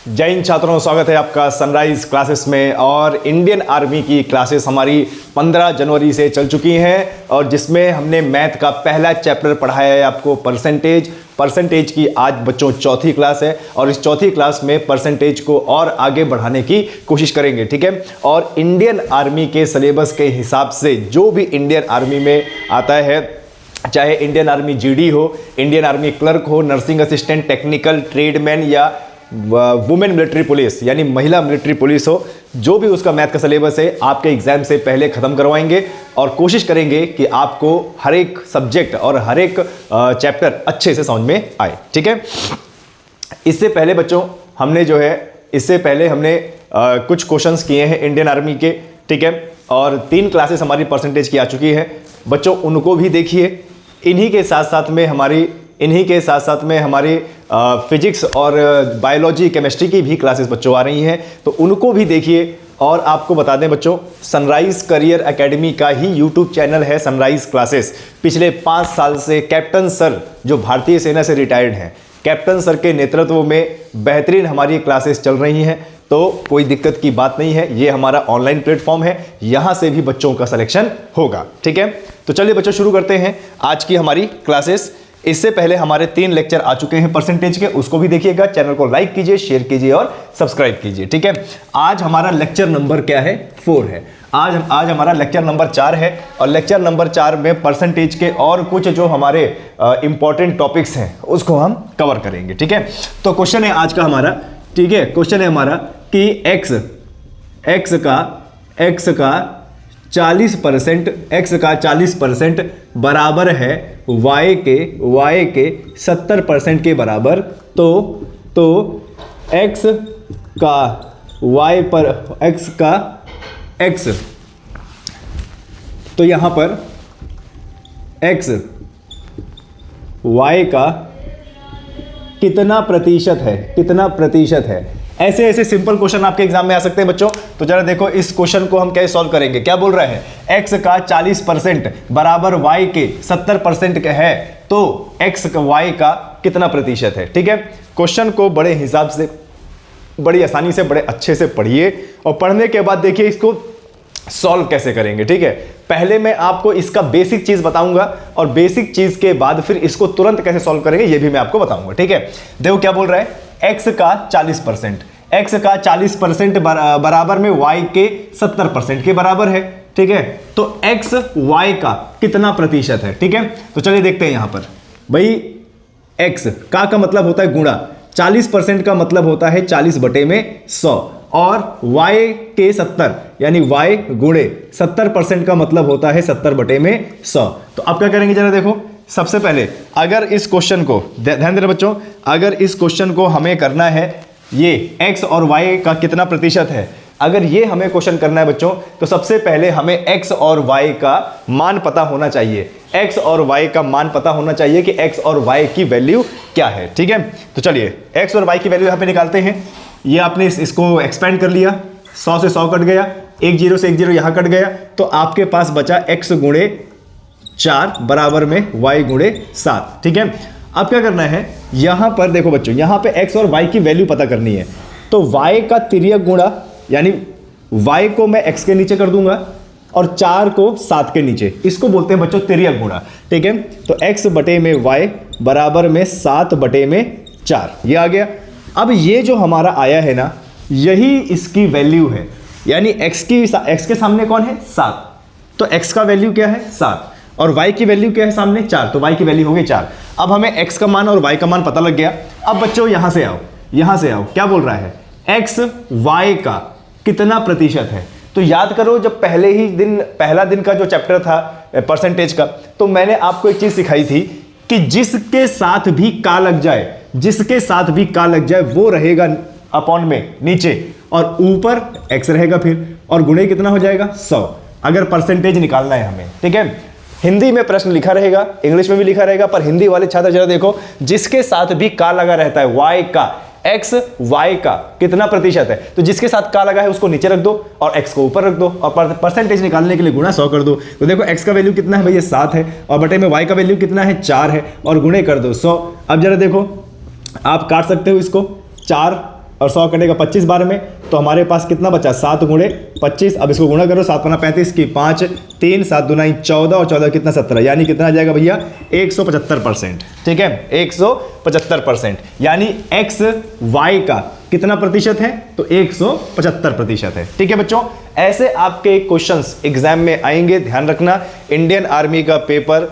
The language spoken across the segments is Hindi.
जय हिंद छात्रों, स्वागत है आपका सनराइज क्लासेस में। और इंडियन आर्मी की क्लासेस हमारी 15 जनवरी से चल चुकी हैं और जिसमें हमने मैथ का पहला चैप्टर पढ़ाया है आपको परसेंटेज की। आज बच्चों चौथी क्लास है और इस चौथी क्लास में परसेंटेज को और आगे बढ़ाने की कोशिश करेंगे, ठीक है। और इंडियन आर्मी के सिलेबस के हिसाब से जो भी इंडियन आर्मी में आता है, चाहे इंडियन आर्मी जीडी हो, इंडियन आर्मी क्लर्क हो, नर्सिंग असिस्टेंट, टेक्निकल, ट्रेडमैन या वुमेन मिलिट्री पुलिस यानी महिला मिलिट्री पुलिस हो, जो भी उसका मैथ का सिलेबस है आपके एग्जाम से पहले ख़त्म करवाएंगे और कोशिश करेंगे कि आपको हर एक सब्जेक्ट और हर एक चैप्टर अच्छे से समझ में आए, ठीक है। इससे पहले बच्चों हमने कुछ क्वेश्चंस किए हैं इंडियन आर्मी के, ठीक है। और 3 क्लासेस हमारी परसेंटेज की आ चुकी है बच्चों, उनको भी देखिए। इन्हीं के साथ साथ में हमारी फिजिक्स और बायोलॉजी, केमिस्ट्री की भी क्लासेस बच्चों आ रही हैं, तो उनको भी देखिए। और आपको बता दें बच्चों, सनराइज करियर एकेडमी का ही यूट्यूब चैनल है सनराइज क्लासेस। पिछले 5 साल से कैप्टन सर, जो भारतीय सेना से रिटायर्ड हैं, कैप्टन सर के नेतृत्व में बेहतरीन हमारी क्लासेस चल रही हैं, तो कोई दिक्कत की बात नहीं है। ये हमारा ऑनलाइन प्लेटफॉर्म है, यहाँ से भी बच्चों का सिलेक्शन होगा, ठीक है। तो चलिए बच्चों शुरू करते हैं आज की हमारी क्लासेस। इससे पहले हमारे 3 लेक्चर आ चुके हैं परसेंटेज के, उसको भी देखिएगा। चैनल को लाइक कीजिए, शेयर कीजिए और सब्सक्राइब कीजिए, ठीक है। आज हमारा लेक्चर नंबर क्या है? 4 है। आज हमारा लेक्चर नंबर 4 है और लेक्चर नंबर 4 में परसेंटेज के और कुछ जो हमारे इंपॉर्टेंट टॉपिक्स हैं उसको हम कवर करेंगे, ठीक है। तो क्वेश्चन है आज का हमारा, ठीक है, क्वेश्चन है हमारा कि x का 40% बराबर है y के 70% के बराबर, तो x तो यहाँ पर x y का कितना प्रतिशत है। ऐसे सिंपल क्वेश्चन आपके एग्जाम में आ सकते हैं बच्चों। तो जरा देखो इस क्वेश्चन को हम कैसे सॉल्व करेंगे। क्या बोल रहा है? x का 40% बराबर y के 70% का है, तो x का y का कितना प्रतिशत है, ठीक है। क्वेश्चन को बड़े हिसाब से, बड़ी आसानी से, बड़े अच्छे से पढ़िए और पढ़ने के बाद देखिए इसको सॉल्व कैसे करेंगे, ठीक है। पहले मैं आपको इसका बेसिक चीज बताऊंगा और बेसिक चीज के बाद फिर इसको तुरंत कैसे सॉल्व करेंगे ये भी मैं आपको बताऊंगा, ठीक है। देखो क्या बोल रहा है, x का 40% बराबर में y के 70% के बराबर है, ठीक है। तो x y का कितना प्रतिशत है, ठीक है। तो चलिए देखते हैं यहां पर भाई, x का मतलब होता है गुणा, 40% का मतलब होता है 40/100 और y के 70 यानी y गुणे 70% का मतलब होता है 70/100। तो अब क्या करेंगे जरा देखो, सबसे पहले अगर इस क्वेश्चन को ध्यान देना बच्चों, अगर इस क्वेश्चन को हमें करना है ये x और y का कितना प्रतिशत है, अगर ये हमें क्वेश्चन करना है बच्चों, तो सबसे पहले हमें x और y का मान पता होना चाहिए। x और y का मान पता होना चाहिए कि x और y की वैल्यू क्या है, ठीक है। तो चलिए x और y की वैल्यू यहां पे निकालते हैं। ये आपने इसको एक्सपेंड कर लिया, 100 से 100 कट गया, 1 0 से 1 0 यहां कट गया, तो आपके पास बचा x गुणे 4 बराबर में y गुणे 7, ठीक है। अब क्या करना है, यहां पर देखो बच्चों, यहां पे x और y की वैल्यू पता करनी है। तो y का तिर्यक गुणा, यानी y को मैं x के नीचे कर दूंगा और 4 को 7 के नीचे, इसको बोलते हैं बच्चों तिर्यक गुणा, ठीक है। तो x बटे में y बराबर में 7/4, ये आ गया। अब ये जो हमारा आया है ना, यही इसकी वैल्यू है, यानी x के सामने कौन है? 7, तो x का वैल्यू क्या है? 7 और y की वैल्यू क्या है सामने? 4, तो y की वैल्यू हो गई 4। अब हमें x का मान और y का मान पता लग गया। अब बच्चों यहां से आओ, क्या बोल रहा है, x y का कितना प्रतिशत है। तो याद करो, जब पहला दिन का जो चैप्टर था परसेंटेज का, तो मैंने आपको एक चीज सिखाई थी कि जिसके साथ भी का लग जाए वो रहेगा अपॉन में नीचे और ऊपर x रहेगा फिर, और गुणे कितना हो जाएगा? 100, अगर परसेंटेज निकालना है हमें, ठीक है। हिंदी में प्रश्न लिखा रहेगा, इंग्लिश में भी लिखा रहेगा, पर हिंदी वाले छात्र जरा देखो, जिसके साथ भी का लगा रहता है, y का, x y का कितना प्रतिशत है, तो जिसके साथ का लगा है उसको नीचे रख दो और x को ऊपर रख दो और परसेंटेज निकालने के लिए गुणा 100 कर दो। तो देखो x का वैल्यू कितना है भैया 7 है और बटे में y का वैल्यू कितना है 4 है और गुणे कर दो 100। अब जरा देखो आप काट सकते हो इसको, 4 और 100 कटेगा 25 बार में, तो हमारे पास कितना बचा 7 गुणे 25। अब इसको गुणा करो, 7 गुना 35 की 5, 3 7 दूना 14 और 14 कितना 17, यानी कितना आ जाएगा भैया 175%। ठीक है 175%, यानी एक्स वाई का कितना प्रतिशत है तो 175% है। ठीक है बच्चों, ऐसे आपके क्वेश्चंस एग्जाम में आएंगे, ध्यान रखना। इंडियन आर्मी का पेपर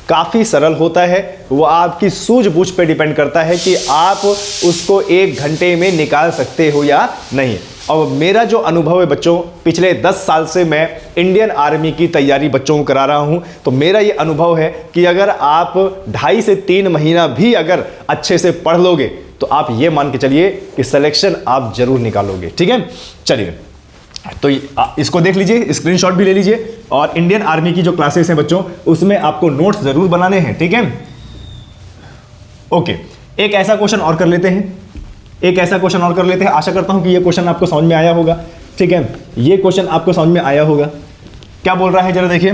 काफ़ी सरल होता है, वो आपकी सूझबूझ पे डिपेंड करता है कि आप उसको 1 घंटे में निकाल सकते हो या नहीं। और मेरा जो अनुभव है बच्चों, पिछले 10 साल से मैं इंडियन आर्मी की तैयारी बच्चों को करा रहा हूं, तो मेरा ये अनुभव है कि अगर आप 2.5 से 3 महीना भी अगर अच्छे से पढ़ लोगे तो आप ये मान के चलिए कि सिलेक्शन आप जरूर निकालोगे। ठीक है, चलिए तो इसको देख लीजिए, स्क्रीनशॉट भी ले लीजिए। और इंडियन आर्मी की जो क्लासेस हैं बच्चों, उसमें आपको नोट्स जरूर बनाने हैं। ठीक है, ओके, एक ऐसा क्वेश्चन और कर लेते हैं, आशा करता हूं कि ये क्वेश्चन आपको समझ में आया होगा। ठीक है, ये क्वेश्चन आपको समझ में आया होगा। क्या बोल रहा है जरा देखिए,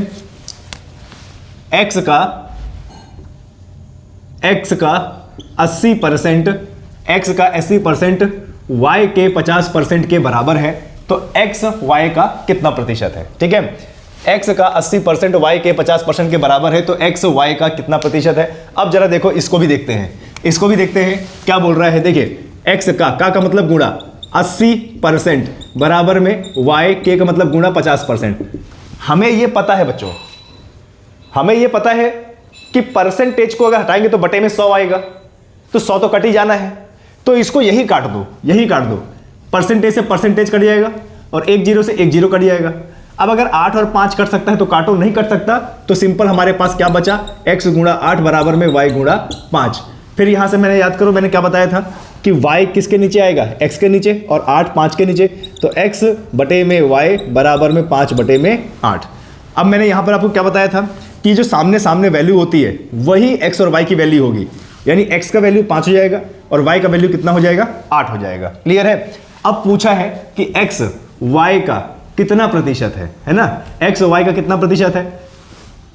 एक्स का 80% वाई के 50% के बराबर है, तो एक्स वाई का कितना प्रतिशत है। ठीक है, एक्स का 80% वाई के 50% के बराबर है, तो एक्स वाई का कितना प्रतिशत है। अब जरा देखो, इसको भी देखते हैं क्या बोल रहा है। देखिए, एक्स का मतलब गुणा 80% बराबर में वाई के का मतलब गुणा 50%। हमें ये पता है बच्चों, हमें ये पता है कि परसेंटेज को अगर हटाएंगे तो बटे में 100 आएगा, तो 100 तो कट ही जाना है, तो इसको यही काट दो, परसेंटेज से परसेंटेज कट जाएगा और 1 0 से 1 0 कट जाएगा। अब अगर 8 और 5 कट सकता है तो काटो, नहीं कट सकता तो सिंपल हमारे पास क्या बचा, x गुणा 8 बराबर में y गुणा 5। फिर यहां से मैंने याद करो, मैंने क्या बताया था कि y किसके नीचे आएगा, x के नीचे, और 8 5 के नीचे, तो x बटे में y बराबर में 5 बटे में 8। अब मैंने यहां पर आपको क्या बताया था कि जो सामने सामने वैल्यू होती है वही x और y की वैल्यू होगी, यानी x का वैल्यू 5 हो जाएगा और y का वैल्यू कितना हो जाएगा, 8 हो जाएगा। क्लियर है। अब पूछा है कि x y का कितना प्रतिशत है ना, x y का कितना प्रतिशत है,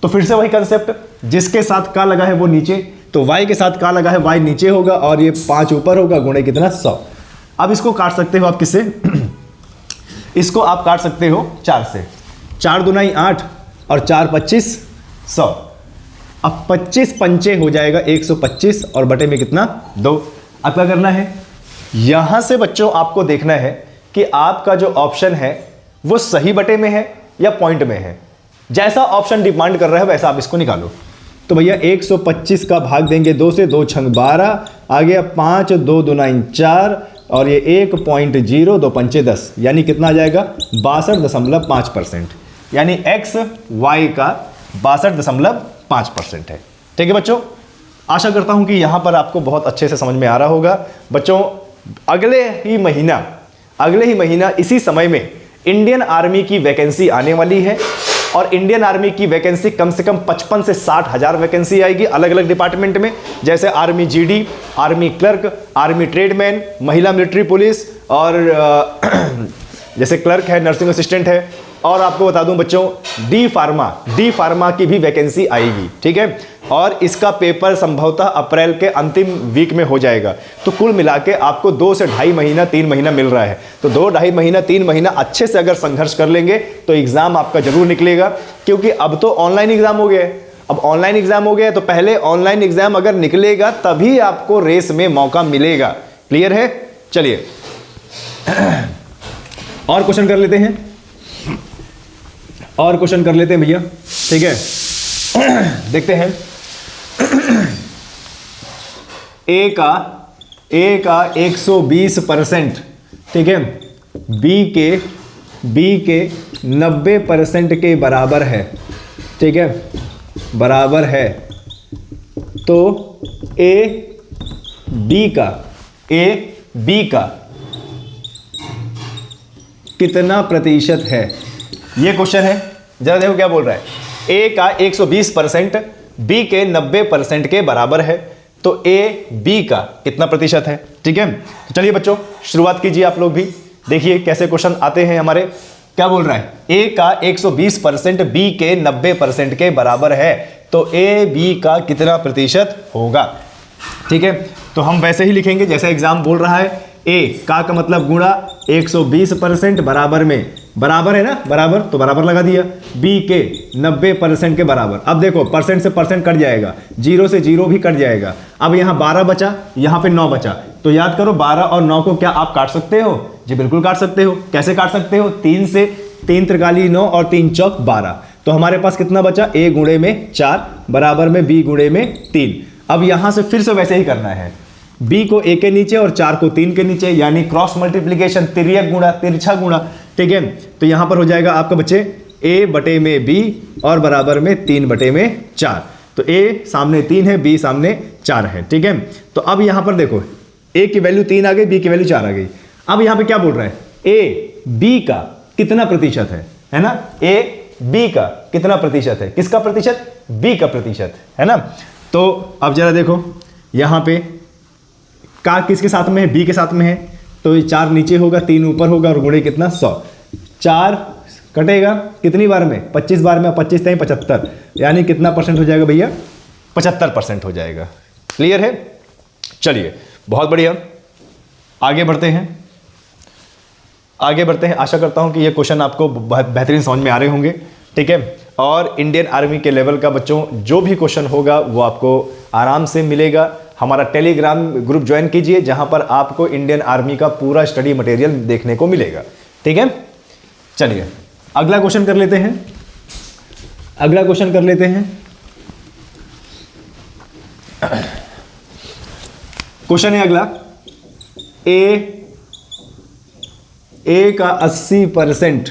तो फिर से वही कंसेप्ट, जिसके साथ का लगा है वो नीचे, तो y के साथ का लगा है y नीचे होगा और ये 5 ऊपर होगा, गुणे कितना 100। अब इसको काट सकते हो आप किससे इसको आप काट सकते हो 4 से, 4 दूना 8 और 4 25 100। अब 25 पंचे हो जाएगा 125 और बटे में कितना 2। अब क्या करना है, यहां से बच्चों आपको देखना है कि आपका जो ऑप्शन है वो सही बटे में है या पॉइंट में है। जैसा ऑप्शन डिमांड कर रहा है वैसा आप इसको निकालो। तो भैया 125 का भाग देंगे 2 से, 2 छंग 12 आ गया, 5 2 दूना 4 और ये 1.0 2 पंचे 10, यानी कितना आ जाएगा 62.5%, यानी एक्स वाई का 62.5% है। ठीक है बच्चों, आशा करता हूं कि यहां पर आपको बहुत अच्छे से समझ में आ रहा होगा। बच्चों अगले ही महीना इसी समय में इंडियन आर्मी की वैकेंसी आने वाली है, और इंडियन आर्मी की वैकेंसी कम से कम 55 से 60 हज़ार वैकेंसी आएगी अलग अलग डिपार्टमेंट में, जैसे army GD, army clerk, army tradesman, महिला मिलिट्री पुलिस, और जैसे क्लर्क है, नर्सिंग असिस्टेंट है, और आपको बता दूं बच्चों डी फार्मा की भी वैकेंसी आएगी। ठीक है, और इसका पेपर संभवतः अप्रैल के अंतिम वीक में हो जाएगा। तो कुल मिला के आपको 2 से 2.5 महीना 3 महीना मिल रहा है, तो 2-2.5 महीना 3 महीना अच्छे से अगर संघर्ष कर लेंगे तो एग्जाम आपका जरूर निकलेगा। क्योंकि अब तो ऑनलाइन एग्जाम हो गया है, अब ऑनलाइन एग्जाम हो गया है, तो पहले ऑनलाइन एग्जाम अगर निकलेगा तभी आपको रेस में मौका मिलेगा। क्लियर है। चलिए और क्वेश्चन कर लेते हैं, भैया। ठीक है, देखते हैं। ए का 120%, ठीक है, बी के 90% के बराबर है। ठीक है, बराबर है, तो ए बी का कितना प्रतिशत है, ये क्वेश्चन है। जरा देखो क्या बोल रहा है, ए का 120% बी के 90% के बराबर है, तो ए बी का कितना प्रतिशत है। ठीक है, तो चलिए बच्चों शुरुआत कीजिए, आप लोग भी देखिए कैसे क्वेश्चन आते हैं हमारे। क्या बोल रहा है, ए का 120% बी के 90% के बराबर है, तो ए बी का कितना प्रतिशत होगा। ठीक है, तो हम वैसे ही लिखेंगे जैसा एग्जाम बोल रहा है ए का मतलब गुणा 120% बराबर में, बराबर है ना, बराबर तो बराबर लगा दिया, बी के 90% के बराबर। अब देखो परसेंट से परसेंट कट जाएगा, 0 से 0 भी कट जाएगा। अब यहाँ 12 बचा, यहाँ पे 9 बचा, तो याद करो 12 और 9 को क्या आप काट सकते हो? जी बिल्कुल काट सकते हो। कैसे काट सकते हो? 3 से, 3 त्रिकाली 9 और 3 चौक 12। तो हमारे पास कितना बचा? a गुणे में 4 बराबर में b गुणे में 3। अब यहां से फिर से वैसे ही करना है, b को a के नीचे और 4 को 3 के नीचे, यानी क्रॉस मल्टीप्लीकेशन, तिर्यक गुणा, तिरछा गुणा। ठीक है, तो यहां पर हो जाएगा आपका बच्चे a बटे में b और बराबर में 3 बटे में 4। तो a सामने 3 है, b सामने 4 है। ठीक है, तो अब यहां पर देखो a की वैल्यू 3 आ गई, b की वैल्यू 4 आ गई। अब यहां पे क्या बोल रहा है? a b का कितना प्रतिशत है ना? a b का कितना प्रतिशत है? किसका प्रतिशत? b का प्रतिशत, है ना। तो अब जरा देखो यहां पे का किसके साथ में है? b के साथ में है, तो ये 4 नीचे होगा, 3 ऊपर होगा और गुणे कितना? 100। 4 कटेगा कितनी बार में? 25 बार में, 25 3 75, यानी कितना परसेंट हो जाएगा भैया? 75% हो जाएगा। क्लियर है? चलिए बहुत बढ़िया, आगे बढ़ते हैं, आगे बढ़ते हैं। आशा करता हूं कि ये क्वेश्चन आपको बेहतरीन समझ में आ रहे होंगे। ठीक है, और इंडियन आर्मी के लेवल का बच्चों जो भी क्वेश्चन होगा वो आपको आराम से मिलेगा। हमारा टेलीग्राम ग्रुप ज्वाइन कीजिए, जहां पर आपको इंडियन आर्मी का पूरा स्टडी मटेरियल देखने को मिलेगा। ठीक है, चलिए अगला क्वेश्चन कर लेते हैं, अगला क्वेश्चन कर लेते हैं। क्वेश्चन है अगला, ए का 80%,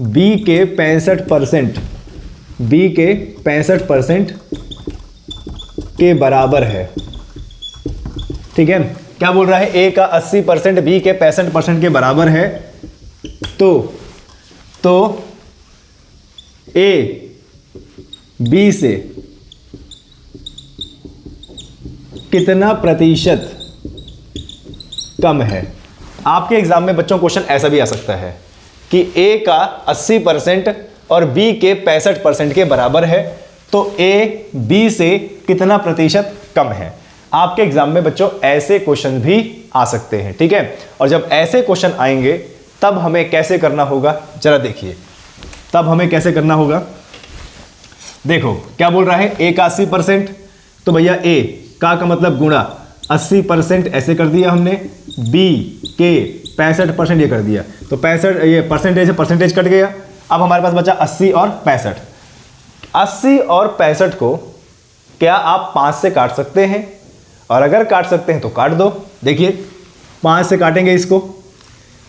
बी के 65%, बी के 65% के बराबर है। ठीक है, क्या बोल रहा है? ए का 80%, बी के 65% के बराबर है। तो ए बी से कितना प्रतिशत कम है? आपके एग्जाम में बच्चों क्वेश्चन ऐसा भी आ सकता है कि ए का 80% और बी के 65% के बराबर है, तो ए बी से कितना प्रतिशत कम है। आपके एग्जाम में बच्चों ऐसे क्वेश्चन भी आ सकते हैं। ठीक है, और जब ऐसे क्वेश्चन आएंगे तब हमें कैसे करना होगा, जरा देखिए, तब हमें कैसे करना होगा। देखो क्या बोल रहा है? ए का 80%, तो भैया ए का मतलब गुणा 80% ऐसे कर दिया हमने, बी के 65% ये कर दिया, तो 65 ये परसेंटेज है, परसेंटेज कट गया। अब हमारे पास बचा 80 और 65। 80 और 65 को क्या आप 5 से काट सकते हैं? और अगर काट सकते हैं तो काट दो। देखिए 5 से काटेंगे इसको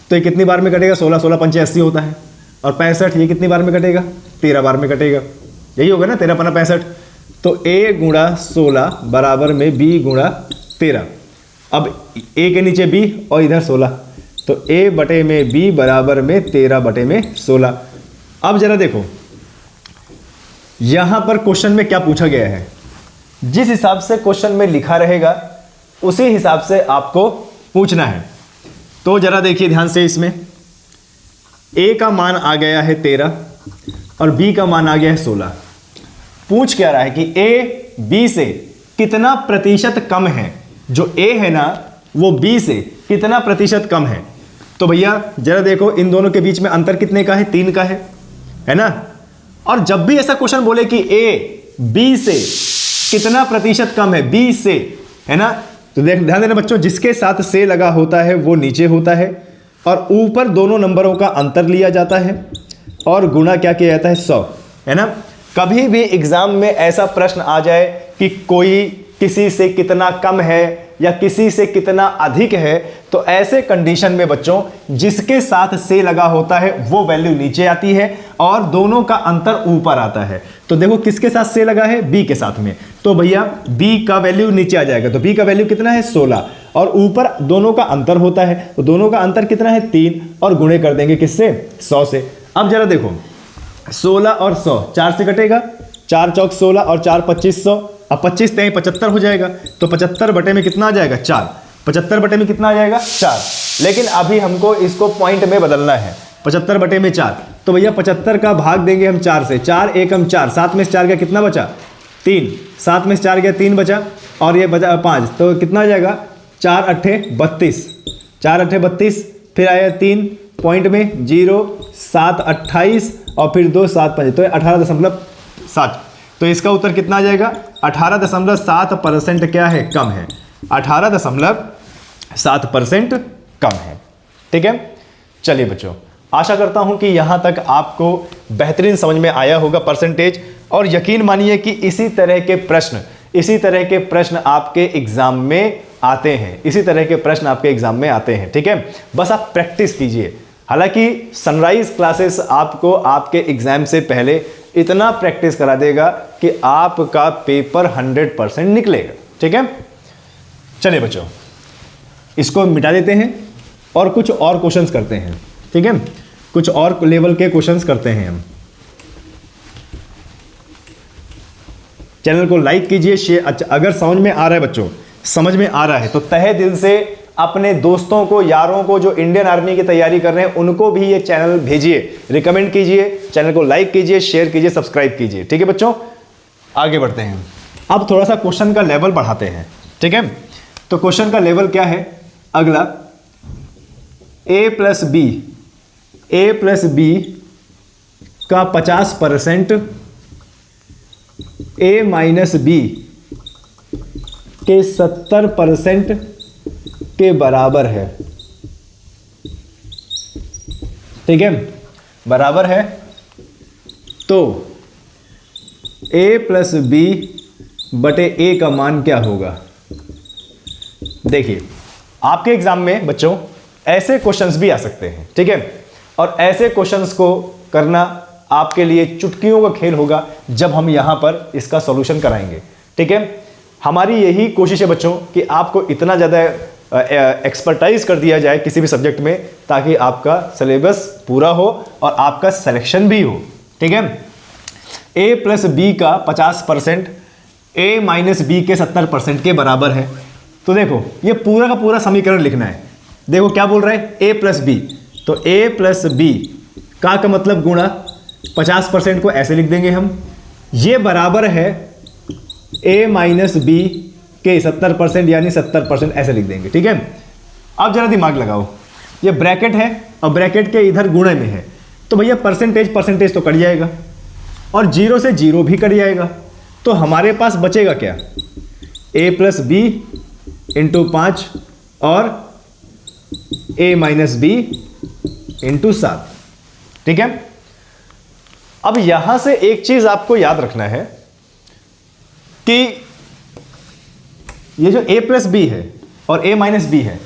तो ये कितनी बार में कटेगा? 16 16 पंचे 80 होता है, और 65 ये कितनी बार में कटेगा? 13 बार में कटेगा, यही होगा ना, 13 पन्ना 65। तो a गुणा 16 बराबर में b गुणा 13। अब a के नीचे b और इधर 16, तो a बटे में b बराबर में 13 बटे में 16। अब जरा देखो यहां पर क्वेश्चन में क्या पूछा गया है, जिस हिसाब से क्वेश्चन में लिखा रहेगा उसी हिसाब से आपको पूछना है। तो जरा देखिए ध्यान से, इसमें a का मान आ गया है 13 और b का मान आ गया है 16। पूछ क्या रहा है कि a b से कितना प्रतिशत कम है, जो a है ना वो b से कितना प्रतिशत कम है। तो भैया जरा देखो इन दोनों के बीच में अंतर कितने का है? 3 का है ना। और जब भी ऐसा क्वेश्चन बोले कि a b से कितना प्रतिशत कम है, b से, है ना, तो ध्यान देना बच्चों, जिसके साथ से लगा होता है वो नीचे होता है और ऊपर दोनों नंबरों का अंतर लिया जाता है और गुणा क्या किया जाता है? 100, है ना। कभी भी एग्जाम में ऐसा प्रश्न आ जाए कि कोई किसी से कितना कम है या किसी से कितना अधिक है, तो ऐसे कंडीशन में बच्चों जिसके साथ से लगा होता है वो वैल्यू नीचे आती है और दोनों का अंतर ऊपर आता है। तो देखो किसके साथ से लगा है? b के साथ में, तो भैया b का वैल्यू नीचे आ जाएगा। तो b का वैल्यू कितना है? 16, और ऊपर दोनों का अंतर होता है, तो दोनों का अंतर कितना है? 3, और गुणे कर देंगे किससे? 100 से। अब जरा देखो 16 और 100 4 से कटेगा, 4 चौक 16 और 4 25 100। अब 25 3 75 हो जाएगा, तो 75 बटे में कितना आ जाएगा? 4। 75 बटे में कितना आ जाएगा? 4। लेकिन अभी हमको इसको पॉइंट में बदलना है, 75 बटे में 4। तो भैया 75 का भाग देंगे हम 4 से, 4 एकम 4, 7 में से 4 गया कितना बचा? 3, 7 में से 4 गया 3 बचा, और ये बचा 5, तो कितना आ जाएगा? 4 अट्ठे 32, 4 अट्ठे 32, फिर आया 3 पॉइंट में 0, 7 28 और फिर 2 7 5, तो 18.7। तो इसका उत्तर कितना आ जाएगा? 18.7% क्या है? कम है। 18.7% कम है। ठीक है, चलिए बच्चों, आशा करता हूं कि यहां तक आपको बेहतरीन समझ में आया होगा परसेंटेज। और यकीन मानिए कि इसी तरह के प्रश्न आपके एग्जाम में आते हैं, इसी तरह के प्रश्न आपके एग्जाम में आते हैं। ठीक है, बस आप प्रैक्टिस कीजिए। हालांकि सनराइज क्लासेस आपको आपके एग्जाम से पहले इतना प्रैक्टिस करा देगा कि आपका पेपर 100% निकलेगा। ठीक है, चलिए बच्चों, इसको मिटा देते हैं और कुछ और क्वेश्चंस करते हैं। ठीक है, कुछ और लेवल के क्वेश्चंस करते हैं हम। चैनल को लाइक कीजिए, शेयर। अच्छा, अगर समझ में आ रहा है बच्चों, समझ में आ रहा है तो तहे दिल से अपने दोस्तों को, यारों को जो इंडियन आर्मी की तैयारी कर रहे हैं उनको भी ये चैनल भेजिए, रिकमेंड कीजिए, चैनल को लाइक कीजिए, शेयर कीजिए, सब्सक्राइब कीजिए। ठीक है बच्चों, आगे बढ़ते हैं। अब थोड़ा सा क्वेश्चन का लेवल बढ़ाते हैं। ठीक है, तो क्वेश्चन का लेवल क्या है? अगला a प्लस बी का 50% a माइनस बी के 70% के बराबर है। ठीक है, बराबर है। तो a प्लस बी बटे a का मान क्या होगा? देखिए, आपके एग्जाम में बच्चों ऐसे क्वेश्चंस भी आ सकते हैं। ठीक है, और ऐसे क्वेश्चंस को करना आपके लिए चुटकियों का खेल होगा जब हम यहां पर इसका सॉल्यूशन कराएंगे। ठीक है, हमारी यही कोशिश है बच्चों कि आपको इतना ज़्यादा एक्सपर्टाइज कर दिया जाए किसी भी सब्जेक्ट में ताकि आपका सिलेबस पूरा हो और आपका सिलेक्शन भी हो। ठीक है, a प्लस बी का 50% a माइनस बी के 70% के बराबर है। तो देखो, ये पूरा का पूरा समीकरण लिखना है। देखो क्या बोल रहा है, a प्लस बी, तो a प्लस बी का मतलब गुणा 50% को ऐसे लिख देंगे हम, ये बराबर है a माइनस बी के 70% यानी 70% ऐसे लिख देंगे। ठीक है, अब जरा दिमाग लगाओ, ये ब्रैकेट है और ब्रैकेट के इधर गुणे में है, तो भैया परसेंटेज तो कट जाएगा और 0 से 0 भी कट जाएगा। तो हमारे पास बचेगा क्या? a प्लस बी इंटू 5 और a माइनस बी इंटू 7। ठीक है, अब यहां से एक चीज आपको याद रखना है कि ये जो a प्लस बी है और a माइनस बी है,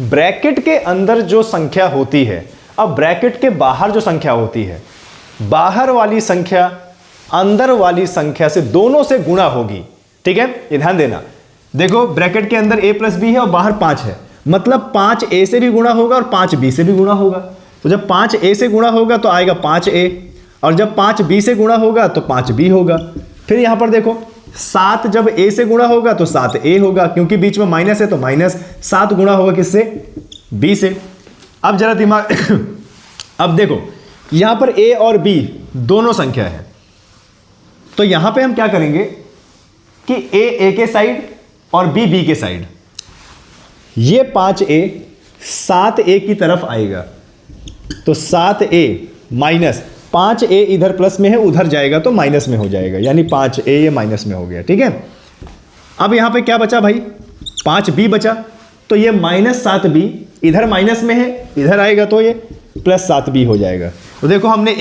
ब्रैकेट के अंदर जो संख्या होती है, अब ब्रैकेट के बाहर जो संख्या होती है, बाहर वाली संख्या अंदर वाली संख्या से दोनों से गुणा होगी। ठीक है, ये ध्यान देना। देखो, ब्रैकेट के अंदर a प्लस बी है और बाहर 5 है, मतलब 5a से भी गुणा होगा और 5b से भी गुणा होगा। तो जब 5a से गुणा होगा तो आएगा 5a, और जब 5b से गुणा होगा तो 5b होगा। फिर यहां पर देखो, 7 जब a से गुणा होगा तो 7a होगा, क्योंकि बीच में माइनस है तो माइनस 7 गुणा होगा किससे? b से। अब जरा दिमाग अब देखो, यहां पर a और b दोनों संख्या है, तो यहां पे हम क्या करेंगे कि a के साइड और b के साइड, ये 5a 7a की तरफ आएगा, तो 7a माइनस 5a इधर प्लस में है, उधर जाएगा तो माइनस में हो जाएगा, यानी 5a ये माइनस में हो गया। ठीक है, अब यहां पे क्या बचा भाई? 5b बचा, तो ये माइनस 7b इधर माइनस में है, इधर आएगा तो ये प्लस 7b हो जाएगा। तो देखो, हमने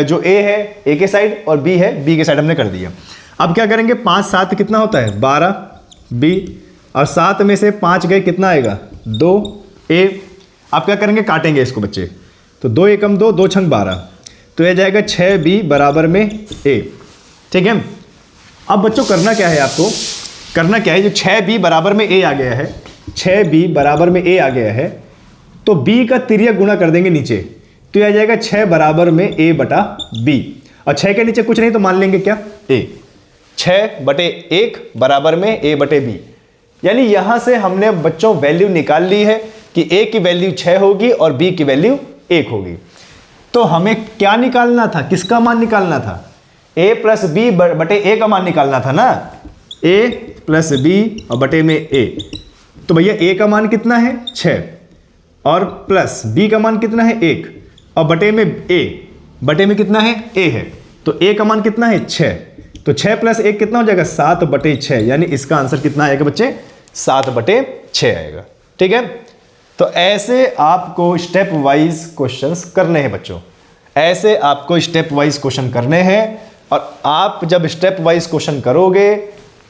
जो a है a के साइड और b है b के साइड हमने कर दिया। अब क्या करेंगे? 5 7 कितना होता है? 12b, और 7 में से 5 गए, कितना आएगा? 2a। अब क्या करेंगे? काटेंगे इसको बच्चे, तो 2 एकम 2, 2 छंग 12, तो यह जाएगा 6b बराबर में a। ठीक है, अब बच्चों करना क्या है? आपको करना क्या है? जो 6b बराबर में a आ गया है, 6b बराबर में a आ गया है, तो b का तिर्यक गुणा कर देंगे नीचे, तो यह जाएगा 6 बराबर में a बटा b, और 6 के नीचे कुछ नहीं तो मान लेंगे क्या? a। 6 बटे 1 बराबर में a बटे b, यानी यहां से हमने बच्चों वैल्यू निकाल ली है कि a की वैल्यू 6 होगी और b की वैल्यू 1 होगी। तो हमें क्या निकालना था? किसका मान निकालना था? a प्लस बी बटे a का मान निकालना था ना, a प्लस बी और बटे में a। तो भैया ए का मान कितना है 6 और प्लस बी का मान कितना है 1 और बटे में कितना है ए है, तो ए का मान कितना है 6, तो 6 प्लस 1 कितना हो जाएगा 7/6, यानी इसका आंसर कितना आएगा बच्चे 7/6 आएगा। ठीक है, तो ऐसे आपको स्टेप वाइज क्वेश्चंस करने हैं बच्चों, ऐसे आपको स्टेप वाइज क्वेश्चन करने हैं। और आप जब स्टेप वाइज क्वेश्चन करोगे,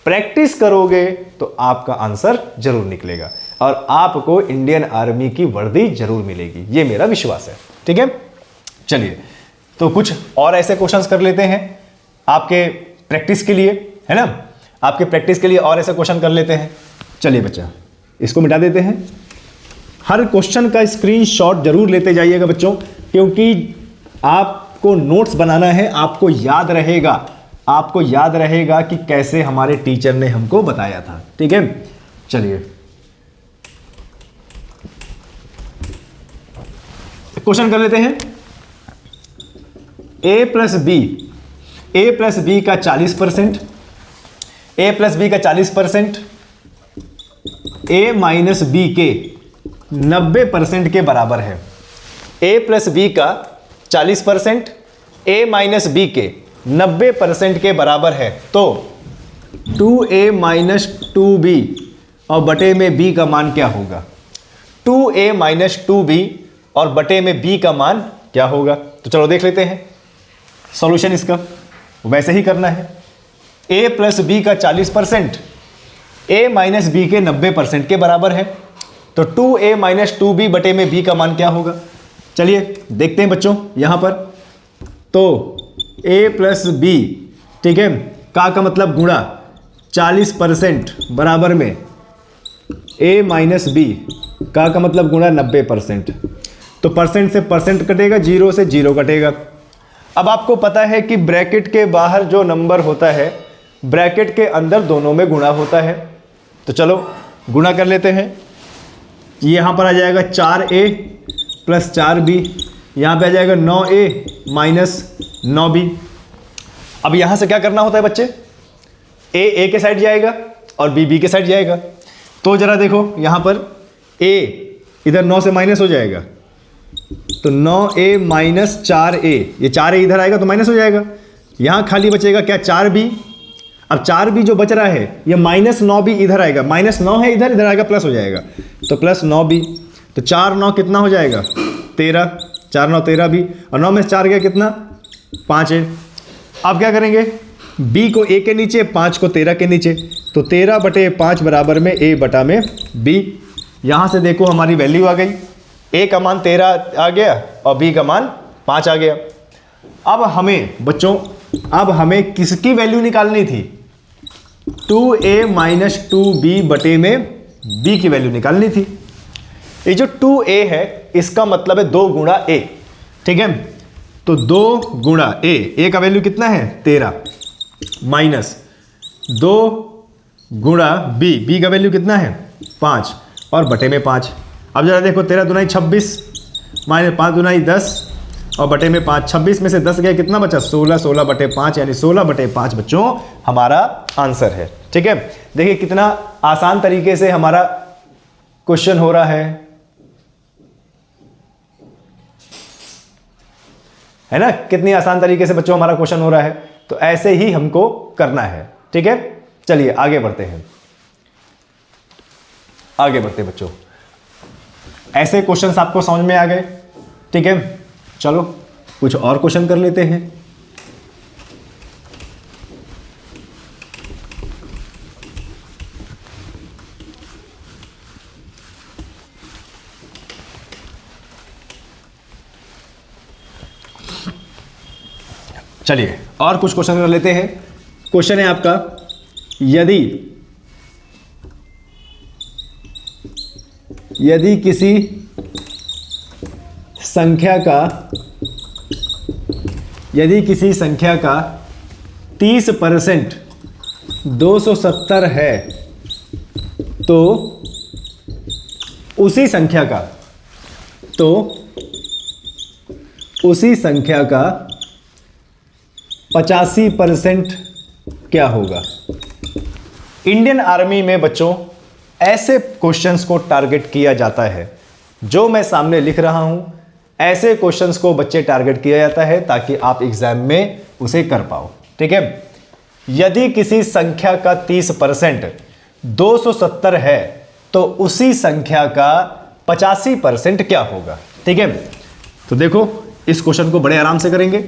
प्रैक्टिस करोगे, तो आपका आंसर जरूर निकलेगा और आपको इंडियन आर्मी की वर्दी जरूर मिलेगी, ये मेरा विश्वास है। ठीक है, चलिए तो कुछ और ऐसे क्वेश्चंस कर लेते हैं आपके प्रैक्टिस के लिए, है ना, आपके प्रैक्टिस के लिए और ऐसे क्वेश्चन कर लेते हैं। चलिए बच्चा, इसको मिटा देते हैं। हर क्वेश्चन का स्क्रीनशॉट जरूर लेते जाइएगा बच्चों, क्योंकि आपको नोट्स बनाना है, आपको याद रहेगा कि कैसे हमारे टीचर ने हमको बताया था। ठीक है, चलिए क्वेश्चन कर लेते हैं। a प्लस बी का 40%, a माइनस बी के 90% के बराबर है। a प्लस बी का 40%, a माइनस बी के 90% के बराबर है, तो 2a माइनस 2b और बटे में b का मान क्या होगा? 2a माइनस 2b और बटे में b का मान क्या होगा? तो चलो देख लेते हैं सॉल्यूशन इसका। वैसे ही करना है, a प्लस बी का 40% a माइनस बी के 90% के बराबर है, तो 2a माइनस 2b बटे में b का मान क्या होगा? चलिए देखते हैं बच्चों यहां पर। तो a प्लस बी, ठीक है, का मतलब गुणा 40% बराबर में a माइनस बी, का मतलब गुणा 90%, तो परसेंट से परसेंट कटेगा, जीरो से जीरो कटेगा। अब आपको पता है कि ब्रैकेट के बाहर जो नंबर होता है ब्रैकेट के अंदर दोनों में गुणा होता है, तो चलो गुणा कर लेते हैं। यहाँ पर आ जाएगा 4a प्लस 4b, यहाँ पे आ जाएगा 9a माइनस 9b। अब यहाँ से क्या करना होता है बच्चे, a के साइड जाएगा और b के साइड जाएगा। तो जरा देखो यहाँ पर a इधर 9 से माइनस हो जाएगा, तो 9a माइनस 4a, ये 4a इधर आएगा तो माइनस हो जाएगा। यहाँ खाली बचेगा क्या, 4b। अब 4b जो बच रहा है ये माइनस 9b इधर आएगा, माइनस 9 है इधर आएगा प्लस हो जाएगा, तो प्लस 9b। तो 4 9 कितना हो जाएगा 13, 4 9 13b, और 9 में 4 गया कितना 5 है। अब क्या करेंगे, b को a के नीचे, 5 को 13 के नीचे, तो 13/5 बराबर में a बटा में b। यहाँ से देखो हमारी वैल्यू आ गई, a का मान 13 आ गया और b का मान 5 आ गया। अब हमें बच्चों, अब हमें किसकी वैल्यू निकालनी थी, 2a माइनस 2b बटे में b की वैल्यू निकालनी थी। ये जो 2a है इसका मतलब है 2 गुणा a, ठीक है, तो 2 गुणा a का वैल्यू कितना है 13, माइनस 2 गुणा b का वैल्यू कितना है 5 और बटे में 5। अब जरा देखो 13 दूनाई 26 माइनस 5 दूनाई 10 और बटे में 5, 26 में से 10 गया कितना बचा 16, 16/5, यानी 16/5 बच्चों हमारा आंसर है। ठीक है, देखिए कितना आसान तरीके से हमारा क्वेश्चन हो रहा है ना, कितनी आसान तरीके से बच्चों हमारा क्वेश्चन हो रहा है। तो ऐसे ही हमको करना है। ठीक है, चलिए आगे बढ़ते हैं, आगे बढ़ते हैं बच्चों। ऐसे क्वेश्चंस आपको समझ में आ गए, ठीक है, चलो कुछ और क्वेश्चन कर लेते हैं। चलिए और कुछ क्वेश्चन कर लेते हैं। क्वेश्चन है आपका, यदि किसी संख्या का 30% 270 है, तो उसी संख्या का 85% क्या होगा। इंडियन आर्मी में बच्चों ऐसे क्वेश्चंस को टारगेट किया जाता है। जो मैं सामने लिख रहा हूं, ऐसे क्वेश्चंस को बच्चे टारगेट किया जाता है ताकि आप एग्जाम में उसे कर पाओ। ठीक है, यदि किसी संख्या का 30% 270 है तो उसी संख्या का 85% क्या होगा। ठीक है, तो देखो इस क्वेश्चन को बड़े आराम से करेंगे।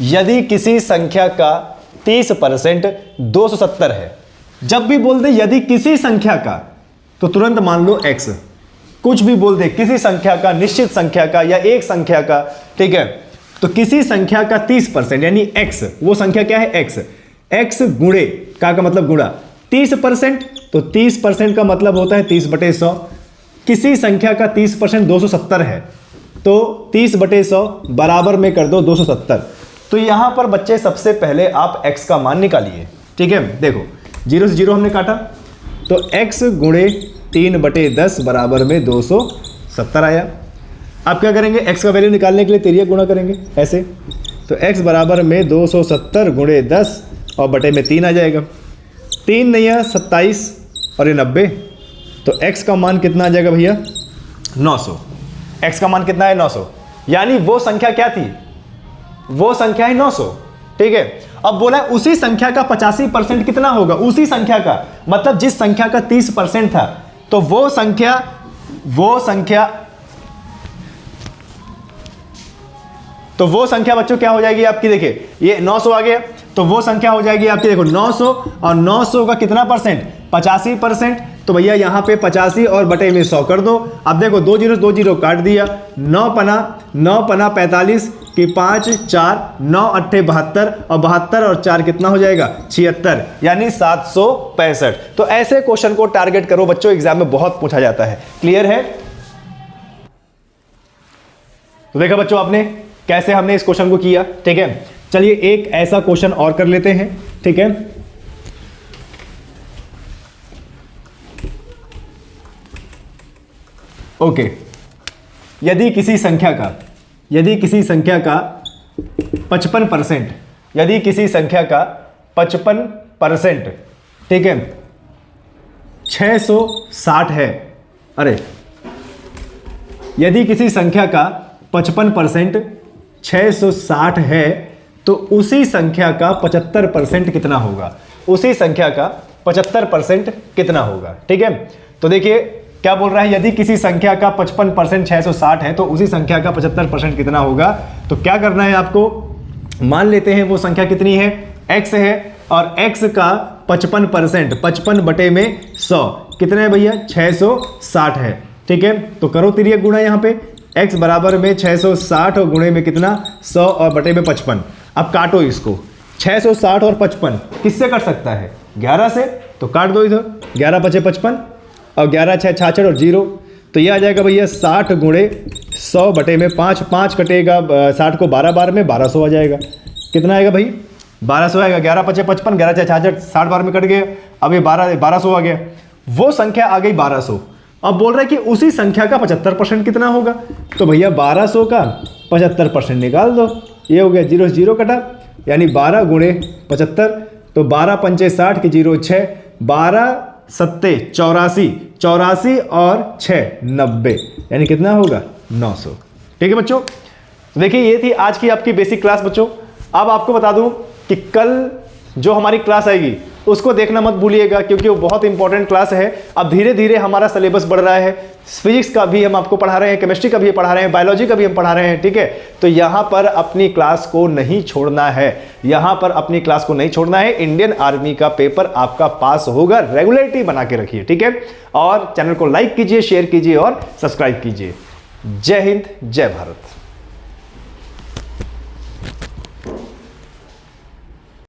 यदि किसी संख्या का 30% 270 है, जब भी बोल दे यदि किसी संख्या का, तो तुरंत मान लो x। कुछ भी बोल दे किसी संख्या का, निश्चित संख्या का या एक संख्या का, ठीक है, तो किसी संख्या का 30% यानी x, वो संख्या क्या है x, x गुणे का मतलब गुणा 30%, तो 30% का मतलब होता है 30/100। किसी संख्या का 30% 270 है तो 30/100 बराबर में कर दो 270। तो यहां पर बच्चे सबसे पहले आप x का मान निकालिए। ठीक है, देखो 0 से 0 हमने काटा तो x गुणे 3/10 बराबर में 270 आया। आप क्या करेंगे, x का वैल्यू निकालने के लिए तिर्यक गुणा करेंगे ऐसे, तो x बराबर में 270 गुणे 10 और बटे में 3 आ जाएगा। 3 नहीं है 27 और ये 90, तो x का मान कितना आ जाएगा भैया 900। x का मान कितना है 900, यानी वो संख्या क्या थी, वो संख्या है 900। ठीक है, अब बोला उसी संख्या का 85% कितना होगा, उसी संख्या का मतलब जिस संख्या का 30% था, तो वो संख्या बच्चों क्या हो जाएगी आपकी, देखिए ये 900 आ गया, तो वो संख्या हो जाएगी आपकी, देखो 900 और 900 का कितना परसेंट 85%, तो भैया यहाँ पे 85 और बटे में 100 कर दो। अब देखो 2 0 काट दिया, 9 पना 45 की 5 4 9 8 72 और 72 और 4 कितना हो जाएगा 76, यानी 765। तो ऐसे क्वेश्चन को टारगेट करो बच्चों, एग्जाम में बहुत पूछा जाता है। क्लियर है? तो देखा बच्चों आपने कैसे हमने इस क्वेश्चन को किया। ठीक है, चलिए एक ऐसा क्वेश्चन और कर लेते हैं। ठीक है, ओके, यदि किसी संख्या का 55%, यदि किसी संख्या का 55%, ठीक है, 660 है, अरे यदि किसी संख्या का 55% 660 है तो उसी संख्या का 75% कितना होगा, उसी संख्या का 75% कितना होगा। ठीक है, तो देखिए क्या बोल रहा है, यदि किसी संख्या का 55% 660 है तो उसी संख्या का 75% कितना होगा। तो क्या करना है आपको, मान लेते हैं वो संख्या कितनी है, x है, और x का 55% 55 बटे में 100 कितना है भैया 660 है। ठीक है, तो करो तिर्यक गुणा, यहाँ पे x बराबर में 660 और गुणे में कितना 100 और बटे में 55। अब काटो इसको, 660 और 55 किससे कट सकता है 11 से, तो काट दो इधर, 11 × 5 = 55 और 11 × 6 = 66 और 0, तो ये आ जाएगा भैया 60 गुणे 100 बटे में 5, 5 कटेगा 60 को 12 बार में 1200 आ जाएगा। कितना आएगा भाई 1200 आएगा, 11 × 5 = 55, 11 × 6 = 66, 60 बार में कट गया, अब ये 1200 आ गया, वो संख्या आ गई 1200। अब बोल रहा है कि उसी संख्या का 75% कितना होगा, तो भैया 1200 का 75% निकाल दो, ये हो गया 0 से 0 कटा, यानी 12 गुणे 75, तो 12 × 5 = 60 की 0 6, 12 7 84, 84 और 6 90, यानी कितना होगा 900। ठीक है बच्चों, तो देखिए ये थी आज की आपकी बेसिक क्लास बच्चों। अब आपको बता दूं कि कल जो हमारी क्लास आएगी उसको देखना मत भूलिएगा, क्योंकि वो बहुत इंपॉर्टेंट क्लास है। अब धीरे धीरे हमारा सिलेबस बढ़ रहा है, फिजिक्स का भी हम आपको पढ़ा रहे हैं, केमिस्ट्री का भी पढ़ा रहे हैं, बायोलॉजी का भी हम पढ़ा रहे हैं। ठीक है, तो यहाँ पर अपनी क्लास को नहीं छोड़ना है, यहाँ पर अपनी क्लास को नहीं छोड़ना है। इंडियन आर्मी का पेपर आपका पास होगा, रेगुलरिटी बना के रखिए। ठीक है, और चैनल को लाइक कीजिए, शेयर कीजिए और सब्सक्राइब कीजिए। जय हिंद, जय भारत।